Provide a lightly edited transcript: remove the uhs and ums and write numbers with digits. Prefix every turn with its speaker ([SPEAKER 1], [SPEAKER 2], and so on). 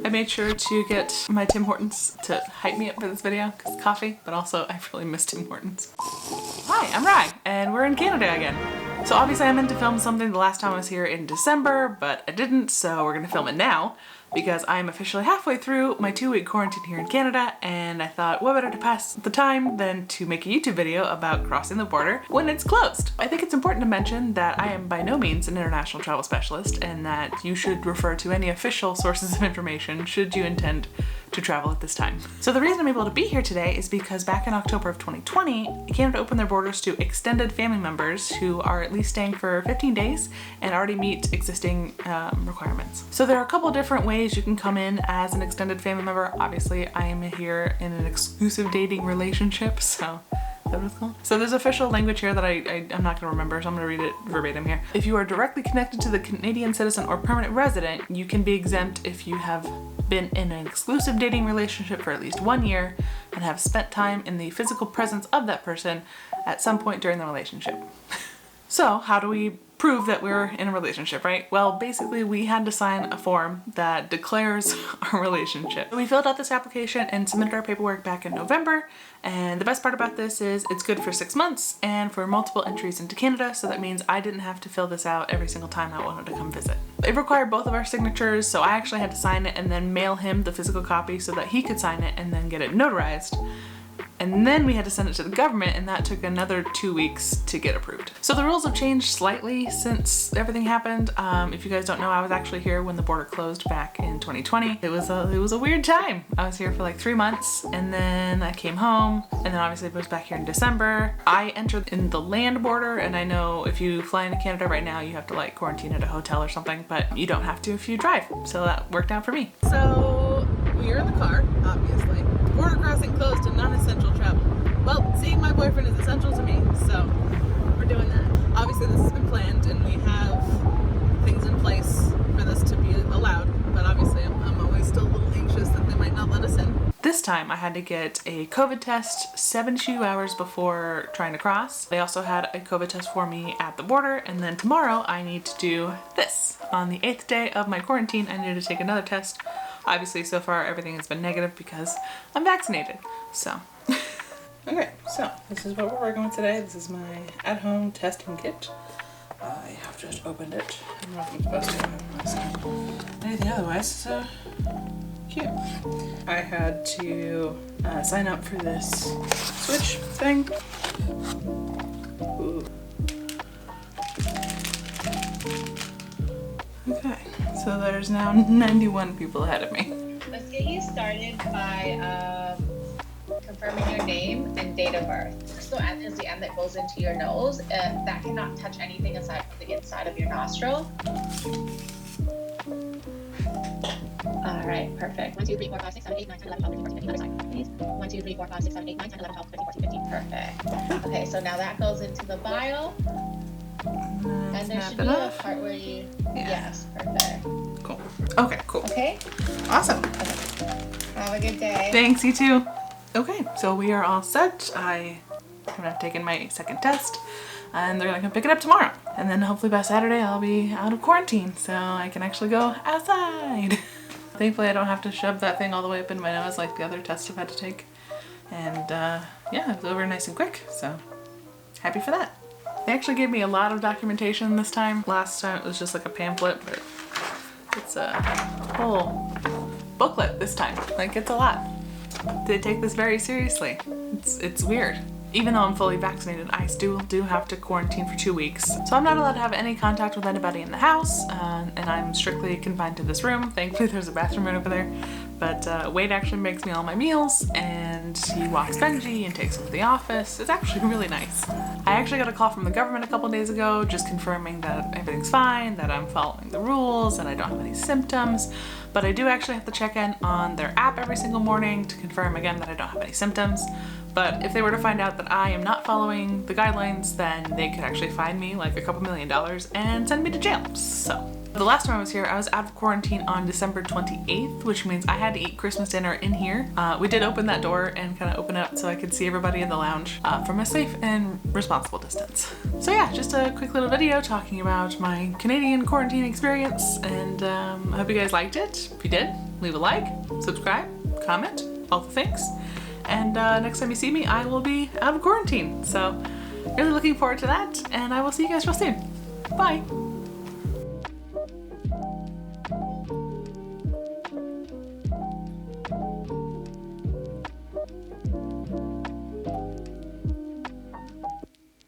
[SPEAKER 1] I made sure to get my Tim Hortons to hype me up for this video, because coffee, but also I really miss Tim Hortons. Hi, I'm Rye, and we're in Canada again. So obviously I meant to film something the last time I was here in December, but I didn't, so we're gonna film it now because I'm officially halfway through my 2-week quarantine here in Canada, and I thought what better to pass the time than to make a YouTube video about crossing the border when it's closed. I think it's important to mention that I am by no means an international travel specialist and that you should refer to any official sources of information should you intend to travel at this time. So the reason I'm able to be here today is because back in October of 2020, Canada opened their borders to extended family members who are at least staying for 15 days and already meet existing requirements. So there are a couple different ways you can come in as an extended family member. Obviously, I am here in an exclusive dating relationship, so is that what it's called? So there's official language here that I'm not gonna remember, so I'm gonna read it verbatim here. If you are directly connected to the Canadian citizen or permanent resident, you can be exempt if you have been in an exclusive dating relationship for at least 1 year and have spent time in the physical presence of that person at some point during the relationship. So how do we prove that we're in a relationship, right? Well, basically we had to sign a form that declares our relationship. We filled out this application and submitted our paperwork back in November, and the best part about this is it's good for 6 months and for multiple entries into Canada, so that means I didn't have to fill this out every single time I wanted to come visit. It required both of our signatures, so I actually had to sign it and then mail him the physical copy so that he could sign it and then get it notarized. And then we had to send it to the government, and that took another 2 weeks to get approved. So the rules have changed slightly since everything happened. If you guys don't know, I was actually here when the border closed back in 2020. It was a weird time. I was here for like 3 months, and then I came home, and then obviously I was back here in December. I entered in the land border, and I know if you fly into Canada right now, you have to like quarantine at a hotel or something, but you don't have to if you drive. So that worked out for me. So we are in the car, obviously. Border crossing closed to non-essential travel. Well, seeing my boyfriend is essential to me, so we're doing that. Obviously this has been planned and we have things in place for this to be allowed, but obviously I'm always still a little anxious that they might not let us in. This time I had to get a COVID test 72 hours before trying to cross. They also had a COVID test for me at the border, and then tomorrow I need to do this. On the 8th day of my quarantine, I need to take another test. Obviously, so far everything has been negative because I'm vaccinated, so. Okay, so this is what we're working with today. This is my at-home testing kit. I have just opened it. I don't know if I'm supposed to. Anything otherwise, so cute. I had to sign up for this Switch thing. Ooh. Okay, so there's now 91 people ahead of me.
[SPEAKER 2] Let's get you started by confirming your name and date of birth. So N is the end that goes into your nose. That cannot touch anything aside from the inside of your nostril. All right, perfect. 1, 2, 3, 4, 5, 6, 7, 8, 9, 10, 11, 12, 13, 14, 15. Other side, please. 1, 2, 3, 4, 5, 6, 7, 8, 9, 10, 11, 12, 13, 14, 15. Perfect. Okay, so now that goes into the bio. And there should be a part where you... Yeah. Yes, perfect.
[SPEAKER 1] Cool. Okay, cool.
[SPEAKER 2] Okay?
[SPEAKER 1] Awesome.
[SPEAKER 2] Okay. Have a good day.
[SPEAKER 1] Thanks, you too. Okay, so we are all set. I have taken my second test, and they're gonna come pick it up tomorrow. And then hopefully by Saturday I'll be out of quarantine, so I can actually go outside. Thankfully I don't have to shove that thing all the way up in my nose like the other tests I've had to take. And yeah, it was over nice and quick, so happy for that. They actually gave me a lot of documentation this time. Last time it was just like a pamphlet, but it's a whole booklet this time. Like, it's a lot. They take this very seriously. It's weird. Even though I'm fully vaccinated, I still do have to quarantine for 2 weeks. So I'm not allowed to have any contact with anybody in the house, and I'm strictly confined to this room. Thankfully there's a bathroom right over there. But Wade actually makes me all my meals, and he walks Benji and takes him to the office. It's actually really nice. I actually got a call from the government a couple days ago just confirming that everything's fine, that I'm following the rules, and I don't have any symptoms. But I do actually have to check in on their app every single morning to confirm again that I don't have any symptoms. But if they were to find out that I am not following the guidelines, then they could actually fine me like a couple $1 million and send me to jail. So the last time I was here, I was out of quarantine on December 28th, which means I had to eat Christmas dinner in here. We did open that door and kind of open it up so I could see everybody in the lounge from a safe and responsible distance. So yeah, just a quick little video talking about my Canadian quarantine experience, and I hope you guys liked it. If you did, leave a like, subscribe, comment, all the things. And next time you see me, I will be out of quarantine. So really looking forward to that, and I will see you guys real soon. Bye.